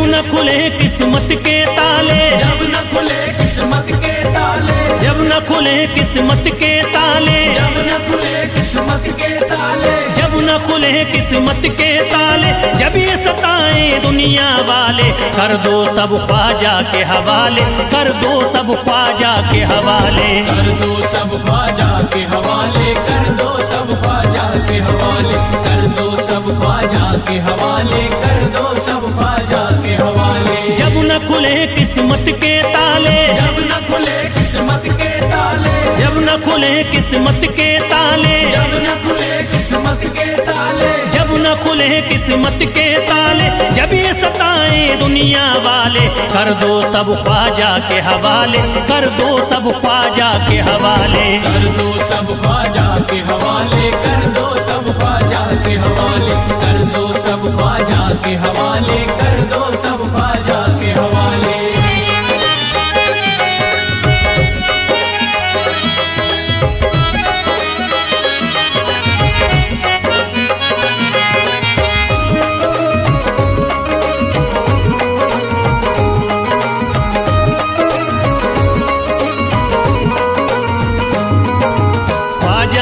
न खुले किस्मत के ताले, जब न खुले किस्मत के ताले, जब न खुले किस्मत के ताले, जब न खुले किस्मत के ताले, जब न खुले किस्मत के ताले, जब ये सताएं दुनिया वाले, कर दो सब ख्वाजा के हवाले, कर दो सब ख्वाजा के हवाले, कर दो सब ख्वाजा के हवाले, कर दो सब ख्वाजा के हवाले, कर दो सब ख्वाजा के हवाले, कर दो सब ख्वाजा के हवाले। जब न खुले किस्मत के ताले, जब न खुले किस्मत के ताले, जब न खुले किस्मत के ताले, जब न खुले किस्मत के ताले, जब न खुले किस्मत के ताले, जब ये सताएं दुनिया वाले, कर दो सब ख्वाजा के हवाले, कर दो सब ख्वाजा के हवाले, कर दो सब ख्वाजा के हवाले, कर दो सब ख्वाजा के हवाले, कर दो सब ख्वाजा के हवाले, कर दो सब ख्वाजा के हवाले।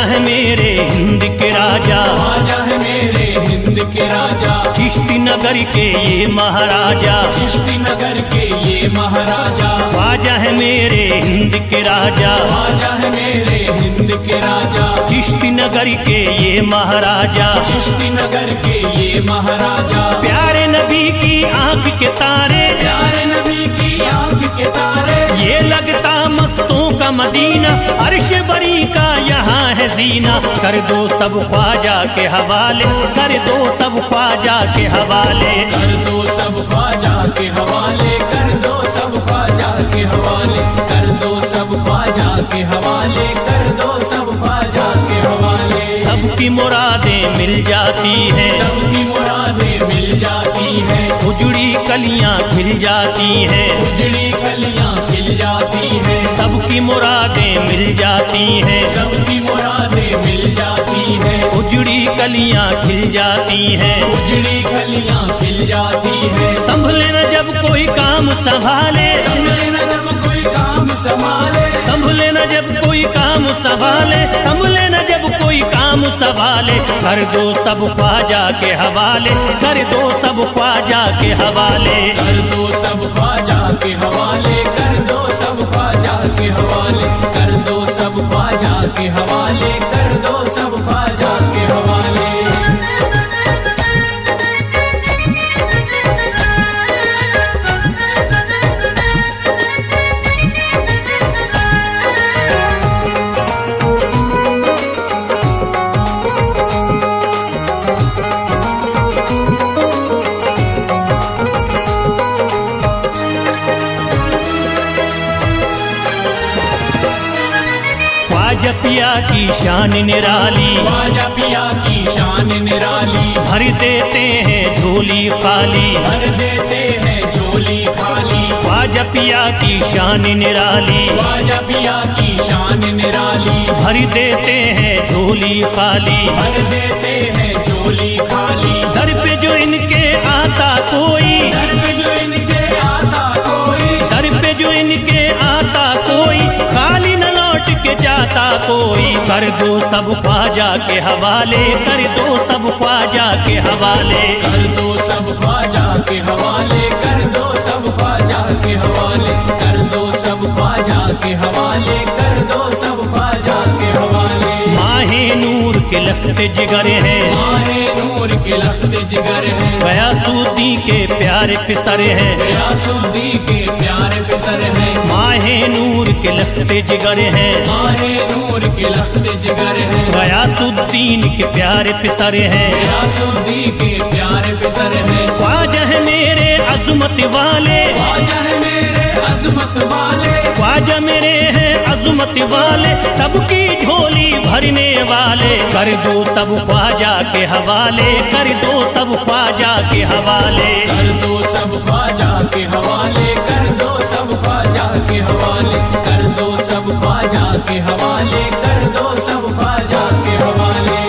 है मेरे हिंद के राजा, ख्वाजा है मेरे हिंद के राजा, चिश्ती नगर के ये महाराजा, चिश्ती नगर के ये महाराजा, ख्वाजा है मेरे हिंद के राजा, ख्वाजा है मेरे हिंद के राजा, चिश्ती नगर के ये महाराजा, चिश्ती नगर के ये महाराजा, प्यारे नबी की आंख के तारे, प्यारे नबी की आंख के तारे, ये लगता मस्तों का मदीना, अर्श बरी का यहाँ है जीना, कर दो सब ख्वाजा के हवाले, कर दो सब ख्वाजा के हवाले, कर दो सब ख्वाजा के हवाले, कर दो सब ख्वाजा के हवाले, कर दो सब ख्वाजा के हवाले, कर दो सब ख्वाजा के हवाले। सबकी मुरादें मिल जाती हैं, सबकी मुरादें मिल जाती हैं, उजड़ी कलियां खिल जाती हैं, उजड़ी कलियां खिल जाती हैं, सबकी मुरादें मिल जाती हैं, सबकी मुरादें मिल जाती हैं, उजड़ी कलियां खिल जाती हैं, उजड़ी कलियां खिल जाती हैं। संभले न जब कोई काम संभाले, संभले न जब कोई काम संभाले, संभले न जब कोई काम संभाले, संभले न जब कोई काम संभाले, कर दो सब ख्वाजा के हवाले, कर दो सब ख्वाजा के हवाले, कर दो सब ख्वाजा के हवाले, कर दो सब ख्वाजा के हवाले, कर दो सब ख्वाजा के हवाले, कर दो सब ख्वाजा के हवाले। ख्वाजा पिया की शान निराली, ख्वाजा पिया की शान निराली, भर देते हैं झोली खाली, भर देते हैं झोली खाली, ख्वाजा पिया की शान निराली, ख्वाजा पिया की शान निराली, भर देते हैं झोली खाली, भर देते हैं झोली खाली, दर पे जो इनके आता कोई, दर पे जो इनके आता कोई, दर पे जो इनके आता कोई, खाली न लौट के जाता कोई, कर दो सब ख्वाजा के हवाले, कर दो सब ख्वाजा के हवाले, कर दो सब ख्वाजा के हवाले, कर दो सब ख्वाजा के हवाले, कर दो सब ख्वाजा के हवाले, कर दो सब ख्वाजा के हवाले। माहे नूर के लखते जिगर हैं, माहे नूर के लखते जिगर हैं, गयासुद्दी के प्यारे पिसर हैं, गयासुद्दी के प्यारे पिसर हैं, माहे नूर के लखते जिगर हैं, माहे नूर के लखते जिगर हैं, गयासुद्दीन के प्यारे पिसर हैं, गयासुद्दी के प्यारे पिसर हैं। ख्वाजा है मेरे अज़मत वाले, ख्वाजा है मेरे अज़मत वाले, ख्वाजा मेरे हैं अज़मत वाले, सबकी झोली भरने वाले, कर दो सब ख्वाजा के हवाले, कर दो सब ख्वाजा के हवाले, कर दो सब ख्वाजा के हवाले, कर दो सब ख्वाजा के हवाले, कर दो सब ख्वाजा के हवाले, कर दो सब ख्वाजा के हवाले।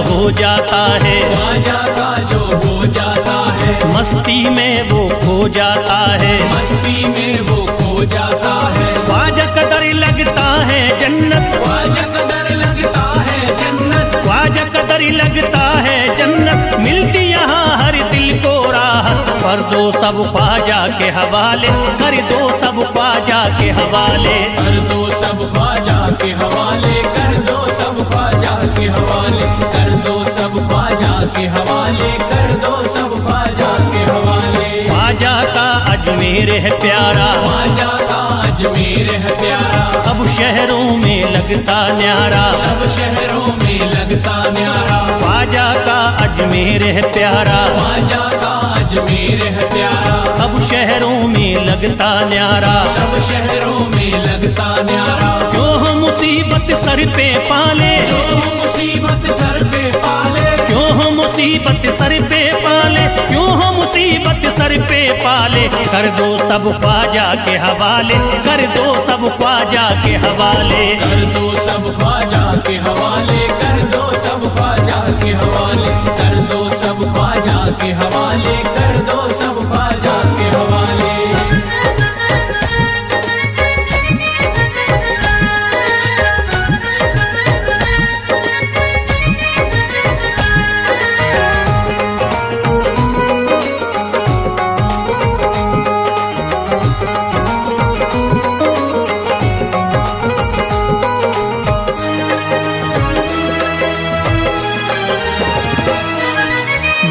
हो जाता है, ख्वाजा का जो हो जाता है, मस्ती में वो खो जाता है, मस्ती में वो खो जाता है। ख्वाजा कदर लगता है जन्नत, ख्वाजा कदर लगता है जन्नत, ख्वाजा कदर लगता है जन्नत, मिलती यहाँ हर दिल को राहत। कर दो सब ख्वाजा के हवाले, कर दो सब ख्वाजा के हवाले, कर दो सब ख्वाजा के हवाले, कर दो सब ख्वाजा के हवाले, कर दो सब ख्वाजा के हवाले, कर दो सब ख्वाजा के हवाले। ख्वाजा का अजमेर है प्यारा, ख्वाजा का अजमेर है प्यारा, सब शहरों में लगता न्यारा, सब शहरों में लगता न्यारा। ख्वाजा का अजमेर है प्यारा, ख्वाजा का अजमेर है प्यारा, सब शहरों में लगता न्यारा। सब शहरों में लगता न्यारा। क्यों हो मुसीबत सर पे पाले, जो मुसीबत सर पे पाले, क्यों हो मुसीबत सर पे पाले, क्यों हो मुसीबत सर पे पाले। कर दो सब ख्वाजा के हवाले, कर दो सब ख्वाजा के हवाले, कर दो सब ख्वाजा के हवाले, कर दो सब ख्वाजा के हवाले, कर दो सब ख्वाजा के हवाले, कर दो सब ख्वाजा के हवाले।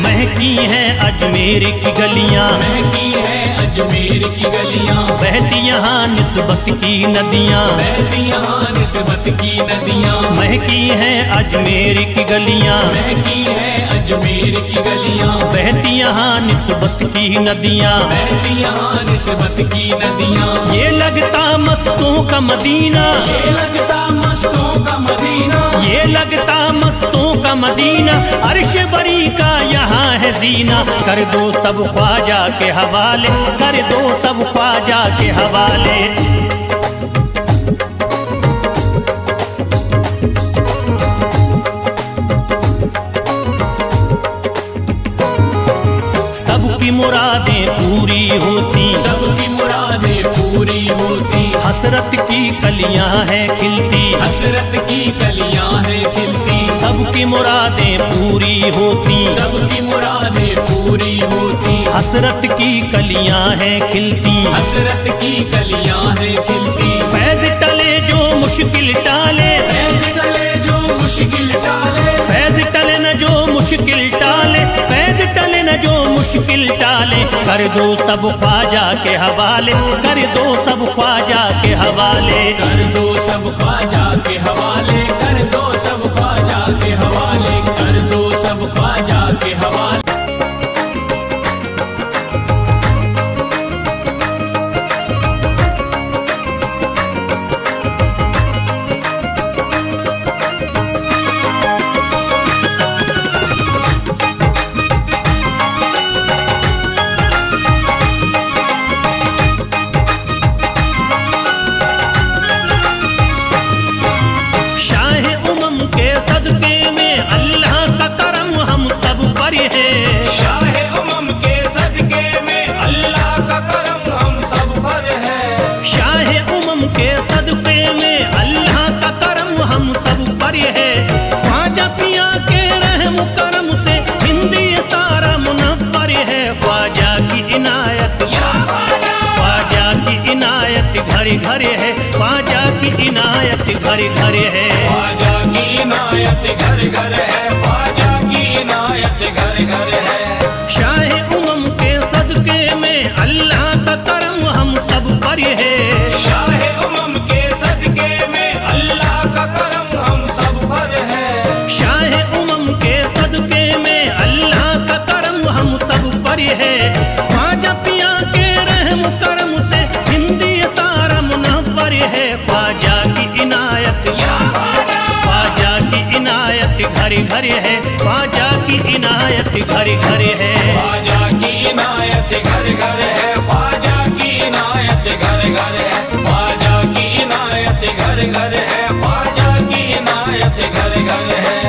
महकी हैं अजमेर की गलियां, महकी है अजमेर की गलियां, बहती यहाँ निस्बत की नदियां, बहती यहाँ निस्बत की नदियां। महकी हैं अजमेर की गलियां, महकी है अजमेर की गलियां, बहती यहाँ निस्बत की नदियां। बहती यहाँ निस्बत की नदियां। ये लगता मस्तों का मदीना, ये लगता मस्तों का मदीना, ये लगता मस्तों का मदीना, अर्श बरी का यहाँ है जीना। कर दो सब ख्वाजा के हवाले, कर दो सब ख्वाजा के हवाले। सबकी मुरादें पूरी होती, सबकी मुरादें पूरी होती, हसरत की कलियां हैं खिलती, हसरत की कलियां हैं खिलती। सबकी मुरादें पूरी होती, सबकी मुरादें पूरी होती, हसरत की कलियां हैं खिलती। हसरत की कलियां हैं खिलती। फैज टले जो मुश्किल टाले, फैज टले जो मुश्किल टाले, फैज टले न जो मुश्किल टाले, फैज टले न जो मुश्किल टाले। कर दो सब ख्वाजा के हवाले, कर दो सब ख्वाजा के हवाले, कर दो सब ख्वाजा के हवाले, कर दो सब ख्वाजा के हवाले, कर दो सब ख्वाजा के हवाले। घरे घरे है, ख्वाजा की इनायत घरे घरे है, ख्वाजा की इनायत घर घर है, ख्वाजा की इनायत घर घर है। शाहे उमम के सदके में अल्लाह का करम हम सब पर है, शाहे उमम के सदके में अल्लाह का करम हम सब पर है, शाहे उमम के सदके में अल्लाह का करम हम सब पर है। ख्वाजा पिया के रहम करम से हिंदी सारा मुनव्वर है, ख्वाजा की इनायत, ख्वाजा की इनायत घरे घरे है, ख्वाजा की इनायत घरे घरे है, ख्वाजा की इनायत घर घर है, ख्वाजा की इनायत घर घर है, ख्वाजा की इनायत घर घर है, ख्वाजा की इनायत घर घर है।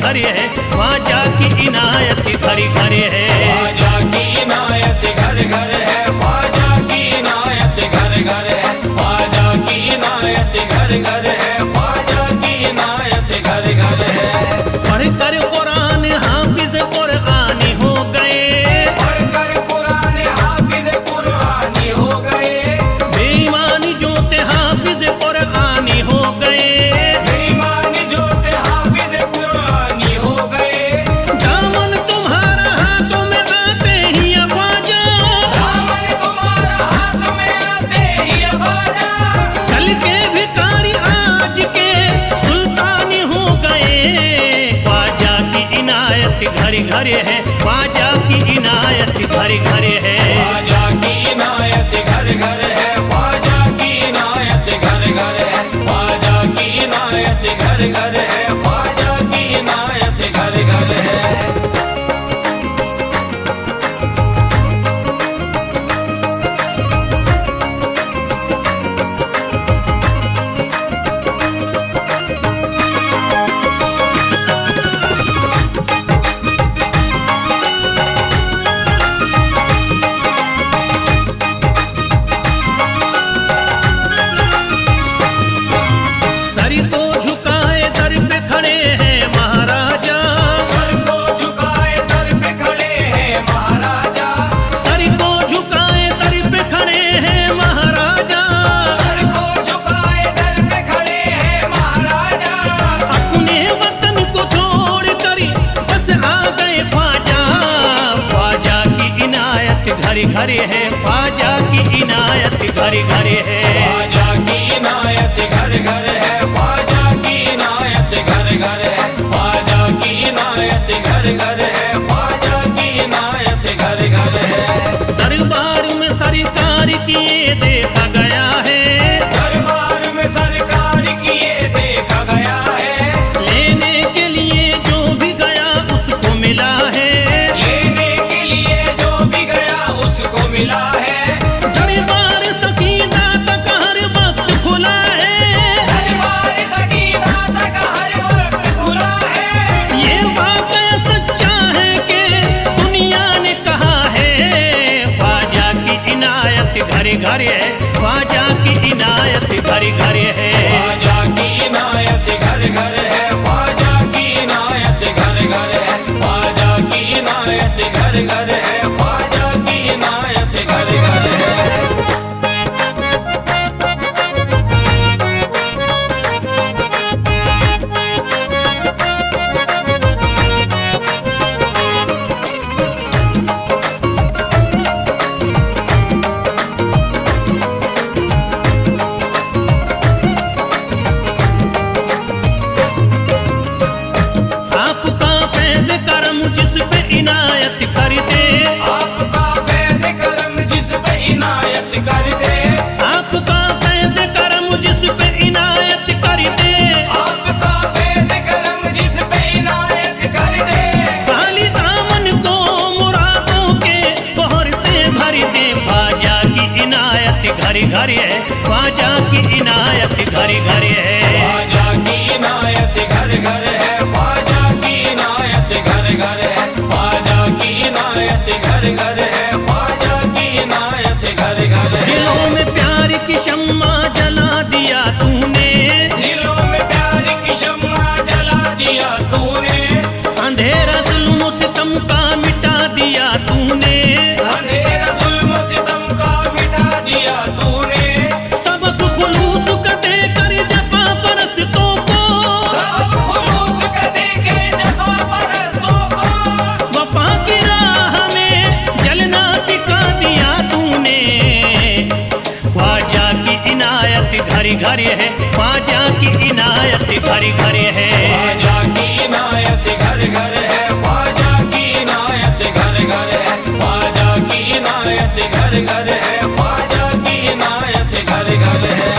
घर है, ख्वाजा की इनायत घड़ी घर है। ख्वाजा की इनायत घर घर है, ख्वाजा की इनायत घर घर है, ख्वाजा की इनायत घर घर है, ख्वाजा की इनायत घर घर है। पढ़कर कुरान हाफिज कुरानी हो गए, पढ़कर कुरान हाफिज कुरानी हो गए, बेईमानी जो थे हाफिज कुरानी हो गए, बेईमानी जो थे हाफिज कुरानी हो गए। दामन तुम्हारा हाथों में आते ही ख्वाजा, दामन तुम्हारा हाथ में आते ही ख्वाजा, कल के भिखारी आज के सुल्तानी हो गए। ख्वाजा की इनायत घड़ी घर है, ख्वाजा की इनायत घड़ी घर है। ख्वाजा की इनायत घर घर है, ख्वाजा की इनायत घर घर है, ख्वाजा की इनायत घर घर है, ख्वाजा की इनायत घर घर है। सर को झुकाए दर पे खड़े हैं महाराजा, सर को झुकाए दर पे खड़े हैं महाराजा, सर को झुकाए दर पे खड़े हैं महाराजा, सर को झुकाए दर पे खड़े हैं महाराजा। अपने वतन को छोड़ कर बस आ गए ख्वाजा। ख्वाजा की इनायत घड़ी घड़ी है, ख्वाजा की इनायत घड़ी घड़ी है। ख्वाजा की इनायत घर घर है, ख्वाजा की इनायत घर घर है, ख्वाजा की इनायत घर घर है, ख्वाजा की इनायत घर घर है। दरबार में सरकार किए देखा गया है, दरबार में सरकार किए देखा गया है, लेने के लिए जो भी गया उसको मिला है, लेने के लिए जो भी गया उसको मिला है। दरबार सकीना तक हर वक्त खुला है, दरबार सकीना तक हर वक्त खुला है। ये वाक़या सच्चा है कि दुनिया ने कहा है। ख्वाजा की इनायत घड़ी घड़ी है, ख्वाजा की इनायत घड़ी घड़ी है। ख्वाजा की इनायत घर घर है, ख्वाजा की इनायत घर घर है, ख्वाजा की इनायत घर घर है, ख्वाजा की इनायत घर घर है। आपका फैज़ करम जिस पे इनायत कर दे, आपका फैज़ करम जिस पे इनायत कर दे, आपका फैज़ करम जिस पे इनायत कर दे, आपका फैज़ करम जिस पे इनायत कर दे। खाली दामन को मुरादों के बहर से भर दे। ख्वाजा की इनायत घड़ी घड़ी है, ख्वाजा की इनायत घड़ी घड़ी है। ख्वाजा की इनायत घर घर है, ख्वाजा की इनायत घर घर है, ख्वाजा की इनायत घर घर है, ख्वाजा की इनायत घर घर है। दिलों में प्यार की शम्मा जला दिया तूने, दिलों में प्यार की शम्मा जला दिया तूने, अंधेरा जुल्म सितम का मिटा दिया तूने, अंधेरा जुल्म सितम का मिटा दिया तूने। सबक खुलूस का देकर जफा परस्तों को, सब खुलूस का देके जफा परस्तों को, वफा की राह में जलना सिखा दिया तूने। ख्वाजा की इनायत घड़ी घड़ी है, ख्वाजा की इनायत घड़ी घड़ी है। ख्वाजा की इनायत घर घर है, ख्वाजा की इनायत घर घर है, ख्वाजा की इनायत घर घर है, ख्वाजा की इनायत घर घर है।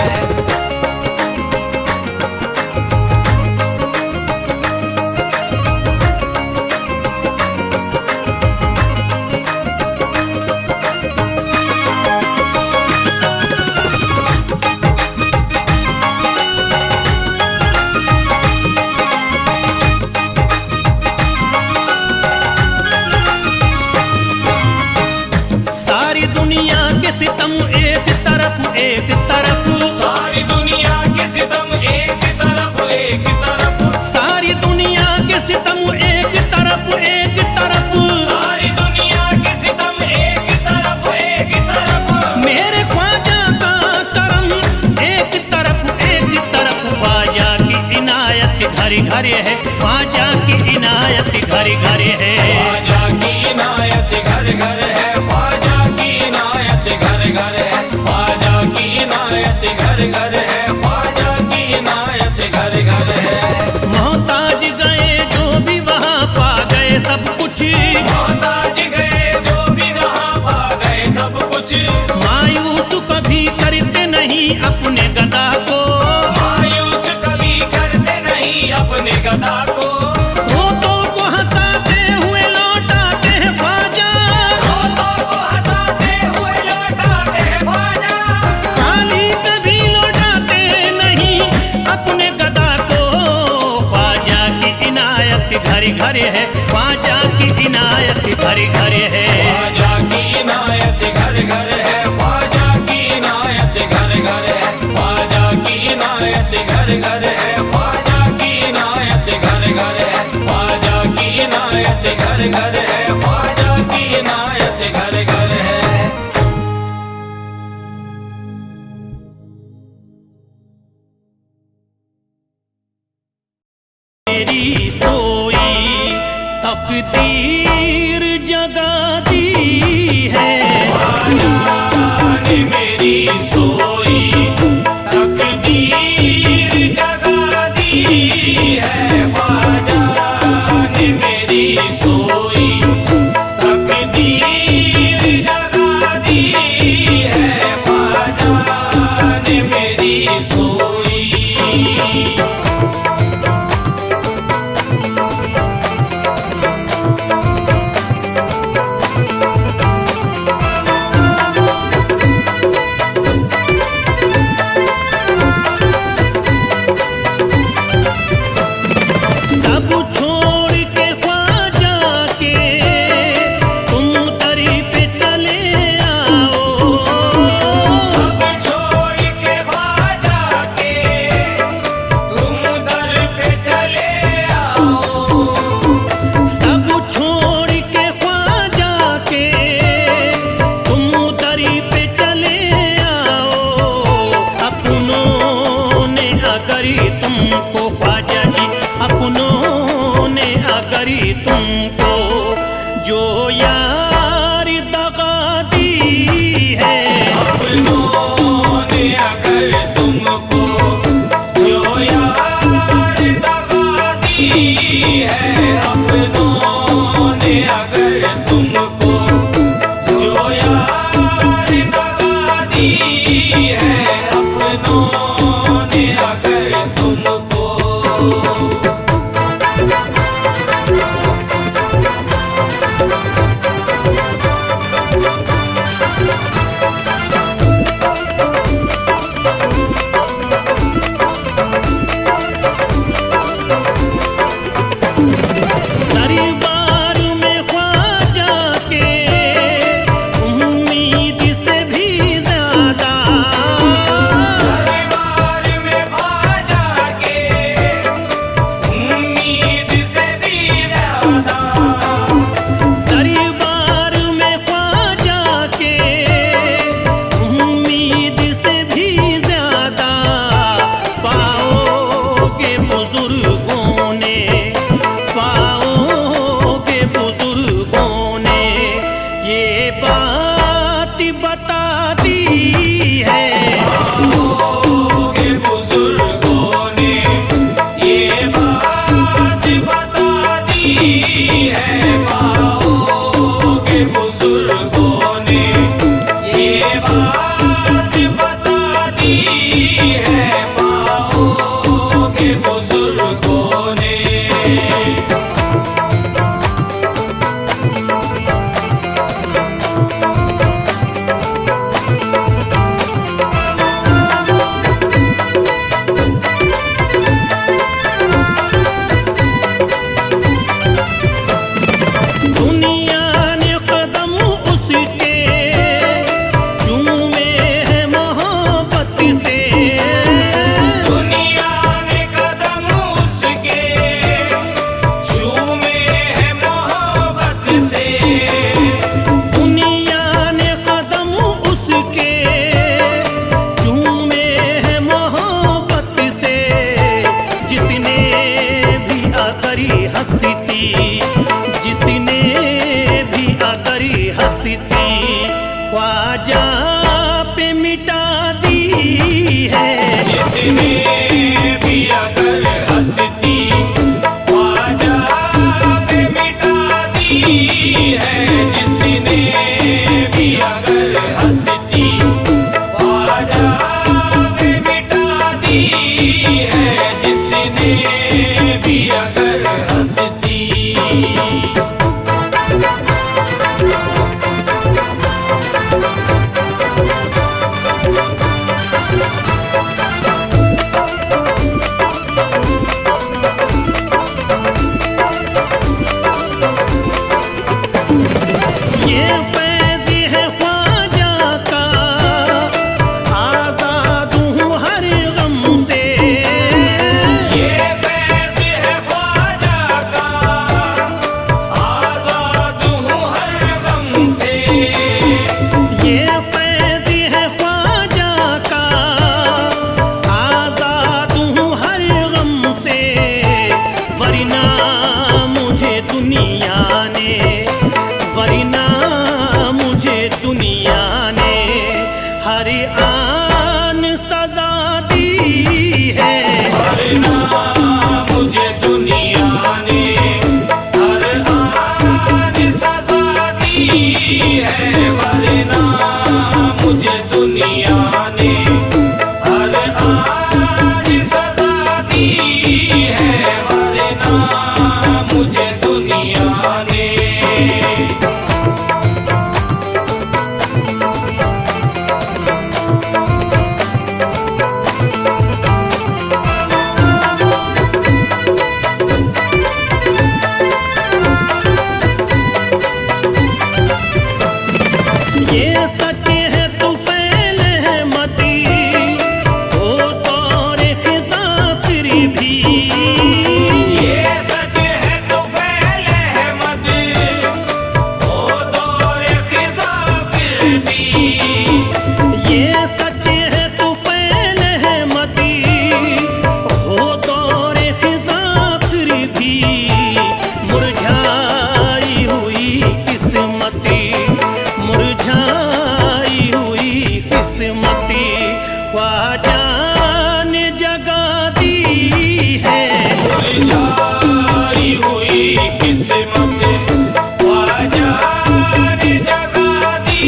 एक तरफ एक तरफ, सारी दुनिया के सितम एक तरफ एक तरफ, सारी दुनिया के सितम एक तरफ एक तरफ, सारी दुनिया के सितम एक तरफ एक तरफ, मेरे ख्वाजा का करम एक तरफ, ख्वाजा की इनायत घर घर है, ख्वाजा की इनायत घर घर है, ख्वाजा की इनायत घर घर है, ख्वाजा की इनायत घर घर है, ख्वाजा की इनायत घर घर है, ख्वाजा की इनायत घर घर है। मोहताज गए जो भी वहाँ पा गए सब कुछ, मोहताज गए जो भी वहाँ पा गए सब कुछ, मायूस कभी करते नहीं अपने गदा को, मायूस कभी करते नहीं अपने गदा को, रोतों को हंसाते हुए लौटाते हैं ख्वाजा, रोतों को हंसाते हुए लौटाते हैं ख्वाजा, खाली कभी लौटाते नहीं अपने गदा को, ख्वाजा की इनायत घर घर है, ख्वाजा की इनायत घर घर है, ख्वाजा की इनायत घर घर है, ख्वाजा की इनायत घर घर है, ख्वाजा की इनायत घर घर है, ख्वाजा की इनायत घर घर है, ख्वाजा की इनायत घर घर है, ख्वाजा की इनायत घर घर है। मेरी सोई तकदीर जगा दी है, ने मेरी सोई तकदीर जगा दी है, ख्वाजा ने मेरी सोई तकदीर जगा दी है, ख्वाजा ने मेरी सोई। सब छोड़ के ख्वाजा के तुम दरी पे चले आओ, सब छोड़ के ख्वाजा के तुम दर पे चले आओ, सब छोड़ के ख्वाजा के तुम दरी पे चले आओ, अपनों ने अगर तुमको ख्वाजा जी, अपनों ने अगर तुमको जो यार दगा दी है, अपनों ने अगर तुमको जो यार दगा दी है, अपनों ने अगर तुमको जो यार दगा दी है, अपनों ने अगर तुमको दरबार में ख्वाजा के उम्मीद से भी ज्यादा, दरबार में ख्वाजा के उम्मीद से भी ज्यादा, दरबार में ख्वाजा के उम्मीद से भी ज्यादा, पाओगे बुजुर्गों ने, पाओगे बुजुर्गों ने ये बात बता दी है, के बुजुर्गों ने ये बात बता दी है, पाओ के बुजुर्गों ने ये बात बता दी है, पाओ के बुजुर्गों ने। दुनिया ने कदम उसके चूमे आकरी हंसती, जिसने भी आकरी हंसती ख्वाजा पे मिटा दी है। जिसने भी अगर हंसती ख्वाजा पे मिटा दी है। जिसने भी अगर हंसती ख्वाजा पे मिटा दी है। जिसने भी अगर हंसती। ये फैज़ है ख्वाजा का, आज़ाद हूँ हर गम से। ये फैज़ है ख्वाजा का, आज़ाद हूँ हर गम से। ये फैज़ है ख्वाजा का, आज़ाद हूँ हर गम से। वरना मुझे दुनिया ने, वरना मुझे दुनिया ने हर आन सजा दी है। वरना मुझे दुनिया ने हर आन सजा दी है। वरना मुझे दुनिया ने हर आन सजा दी है। वरना मुझे दुनिया ने। ये सच है तू फैल है मती, हो तौरे खिज़ा फिर भी। ये सच है तो फैल है मत, हो दौरे खिज़ा फिर भी। ये सच है तू फैल है मती, हो तौरे खिज़ा फिर भी। मुरझाई हुई किस्मती, मुरझाई हुई किस्मती ख्वाजा ने जगा दी है। मुरझाई हुई किस्मत ख्वाजा ने जगा दी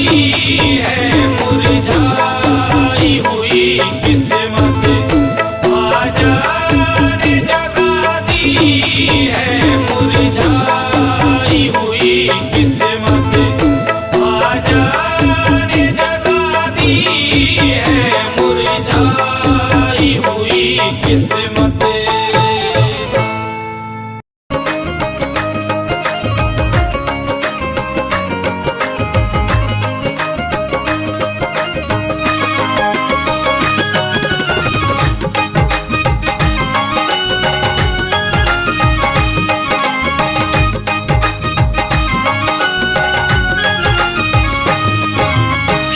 है। मुरझाई हुई किस्मत ख्वाजा ने जगा दी है। मुरझाई हुई किस्मत ख्वाजा ने जगा दी है। मुरझाई हुई किस्मत।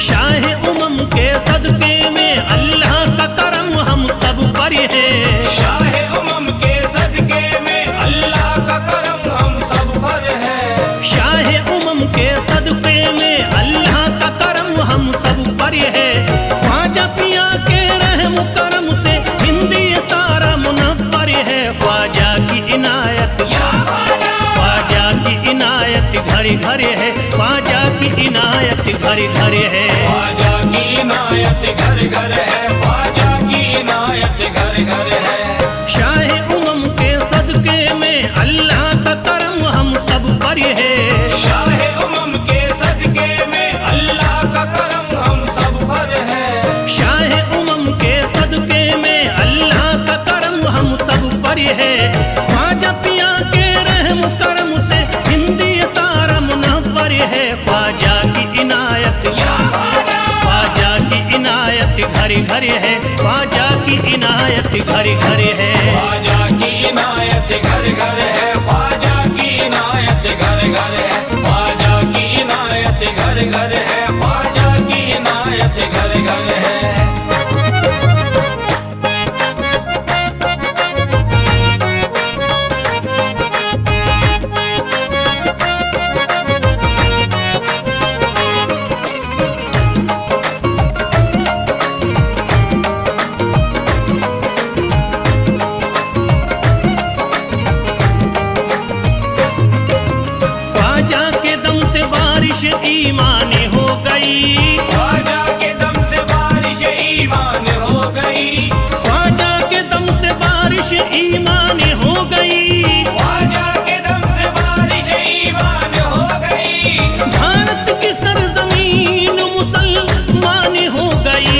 शाह उमम के सदके में अल्लाह का करम हम सब पर है। शाह उमम के सदके में अल्लाह का करम हम सब पर है। शाह उमम के सदके में अल्लाह का करम हम सब पर है। ख्वाजा पिया के रहम करम से हिंदी सारा मुनव्वर है। ख्वाजा की इनायत, ख्वाजा की इनायत घर घर है। ख्वाजा की इनायत घर घर है। ख्वाजा की इनायत घर घर है। ख्वाजा की इनायत घर घर है। शाह उमम के सदके में अल्लाह का करम हम सब पर है। शाह उमम के सदके में अल्लाह का करम हम सब पर है। शाह उमम के सदके में अल्लाह का करम हम सब पर है। ख्वाजा पिया के रहम करम से हिंदी सारा मुनव्वर है। ख्वाजा की इनायत, ख्वाजा की इनायत घर घर है। ख्वाजा की इनायत घर घर है। ख्वाजा की इनायत घर घर है। ख्वाजा की इनायत घर घर है। ख्वाजा की इनायत घर घर है। ख्वाजा की इनायत घर घर है। बारिश ईमान हो गई, ख्वाजा के दम से बारिश ईमान हो गई, ख्वाजा के दम से बारिश ईमान हो गई, ख्वाजा के दम से बारिश ईमान हो गई। भारत की सरजमीन मुसलमान हो गई।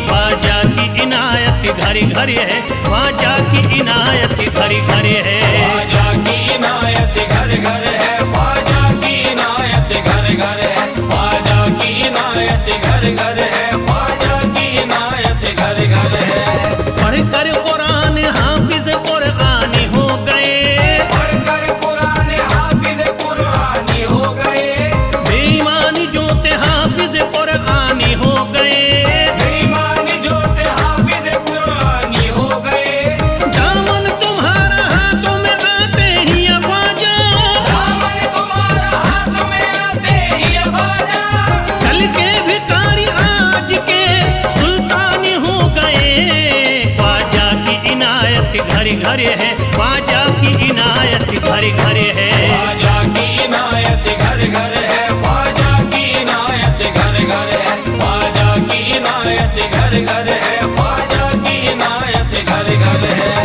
ख्वाजा की इनायत घरे घरे है, ख्वाजा की इनायत घरे घरे है। ख्वाजा की इनायत घर घर है, ख्वाजा की इनायत घर घर है, ख्वाजा की इनायत घर घर है, ख्वाजा की इनायत घर घर है। पढ़कर कुरान हाफिज कुरानी हो गए, पढ़कर कुरान हाफिज कुरानी हो गए, बेईमानी जो थे हाफिज कुरानी हो गए। बेईमान जो थे हाफिज कुरानी हो गए। दामन तुम्हारा हाथों में आते ही ख्वाजा, दामन तुम्हारा हाथ में आते ही ख्वाजा, कल के भिखारी आज के सुल्तान हो गए। ख्वाजा की इनायत घरे घरे है, ख्वाजा की इनायत घरे घरे है। ख्वाजा की इनायत घर घर है, ख्वाजा की इनायत घर घर है, ख्वाजा की इनायत घर घर है, ख्वाजा की इनायत घर घर है।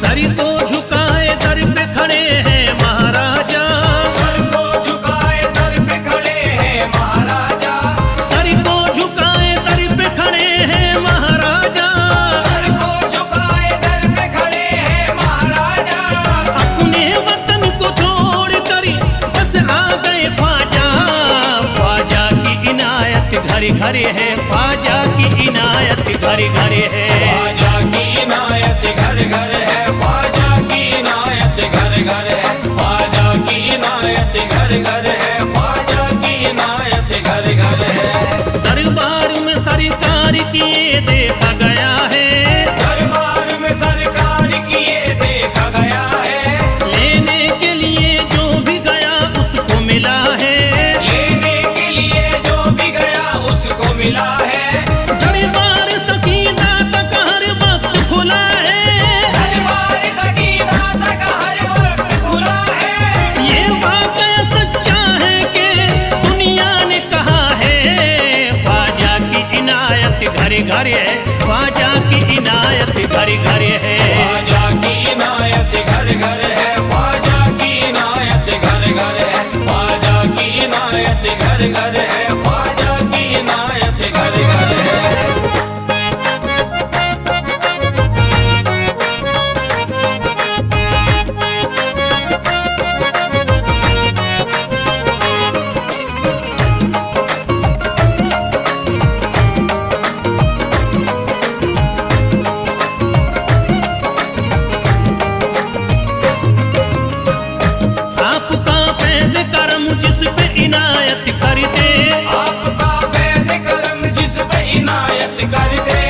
सर को झुकाए दर पे खड़े हैं महाराजा, सर को झुकाए दर पे खड़े हैं महाराजा, सर को झुकाए दर पे खड़े हैं महाराजा। सर को झुकाए दर पे खड़े हैं महाराजा। अपने वतन को छोड़ कर बस आ गए ख्वाजा। ख्वाजा की इनायत घरे घरे है, ख्वाजा की इनायत घरे घरे है। ख्वाजा की इनायत घर घर है, ख्वाजा की इनायत घर घर है, ख्वाजा की इनायत घर घर है, ख्वाजा की इनायत घर घर है। दरबार में सरकार किए देखा गया है, दरबार में सरकार किए देखा गया है, लेने के लिए जो भी गया उसको मिला है। लेने के लिए जो भी गया उसको मिला है। दरबार सकीना तक हर वक्त खुला है, दरबार सकीना तक हर वक्त खुला है। ये वाकया सच्चा है कि दुनिया ने कहा है। ख्वाजा की इनायत घरे घरे है, ख्वाजा की इनायत घरे घरे है। ख्वाजा की इनायत घर घर है, ख्वाजा की इनायत घर घर है, ख्वाजा की इनायत घर घर है, ख्वाजा की इनायत घर घर है। आपका फैज़ करम जिस पे इनायत कर दे, आपका फैज़ करम जिस पे इनायत कर दे,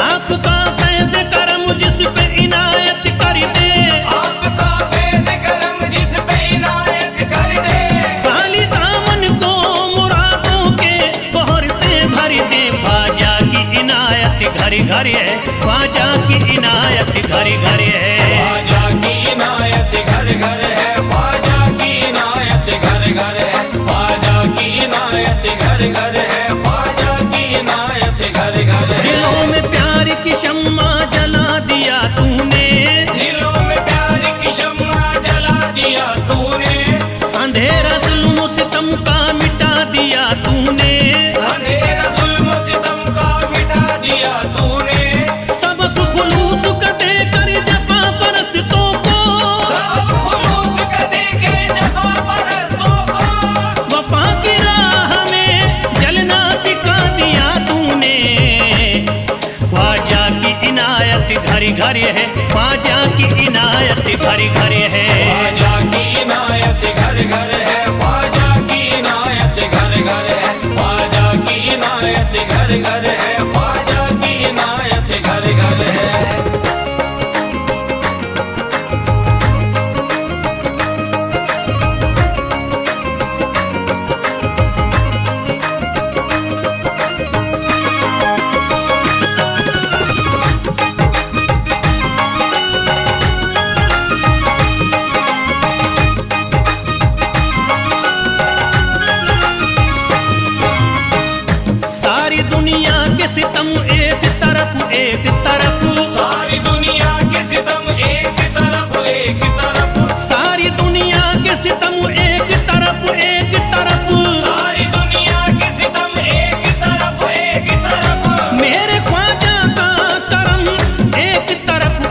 आपका फैज़ करम जिस पे इनायत कर दे। आपका फैज़ करम जिस पे इनायत कर दे। खाली दामन को मुरादों के बहर से भर दे। ख्वाजा की इनायत घरे घरे है, ख्वाजा की इनायत घरे घरे है। ख्वाजा की इनायत घर घर है, ख्वाजा की इनायत घर घर है, ख्वाजा की इनायत घर घर है, ख्वाजा की इनायत घर घर है। दिलों में प्यार की शम्मा जला दिया तूने, दिलों में प्यार की शम्मा जला दिया तूने, अंधेरा जुल्म सितम का मिटा दिया तूने। अंधेरा जुल्म सितम का मिटा दिया तूने। सबक खुलूस का देकर जफा परस्तों को, सब खुलूस का देके जफा परस्तों को, वफा की राह में जलना सिखा दिया तूने। ख्वाजा की इनायत घरे घरे है, ख्वाजा की इनायत घरे घरे है। ख्वाजा की इनायत घर घर है, ख्वाजा की इनायत घर घर है, ख्वाजा की इनायत घर घर है, ख्वाजा की इनायत सितम एक तरफ सारी दुनिया के सितम एक तरफ एक तरफ सारी दुनिया के सितम एक तरफ सारी दुनिया के सितम एक तरफ मेरे ख्वाजा का करम एक तरफ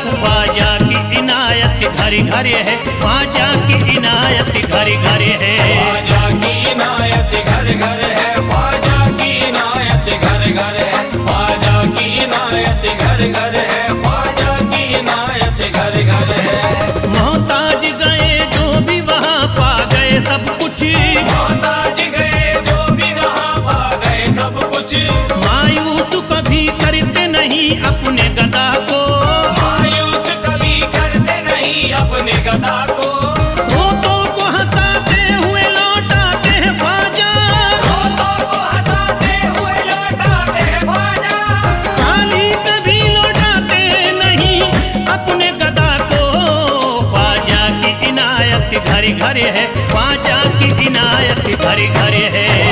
ख्वाजा की इनायत घर घर है ख्वाजा की इनायत घर घर है ख्वाजा की इनायत घर घर है ख्वाजा की इनायत घर घर है ख्वाजा की इनायत घर घर है ख्वाजा की इनायत घर घर है मोहताज गए जो भी वहाँ पा गए सब कुछ मोहताज गए जो भी वहाँ पा गए सब कुछ मायूस कभी करते नहीं अपने गदा को मायूस कभी करते नहीं अपने गदा को रोतों को हंसाते हुए लौटाते हैं ख्वाजा रोतों को हंसाते हुए लौटाते हैं ख्वाजा खाली कभी लौटाते नहीं अपने गदा को ख्वाजा की इनायत घर घर है ख्वाजा की इनायत घर घर है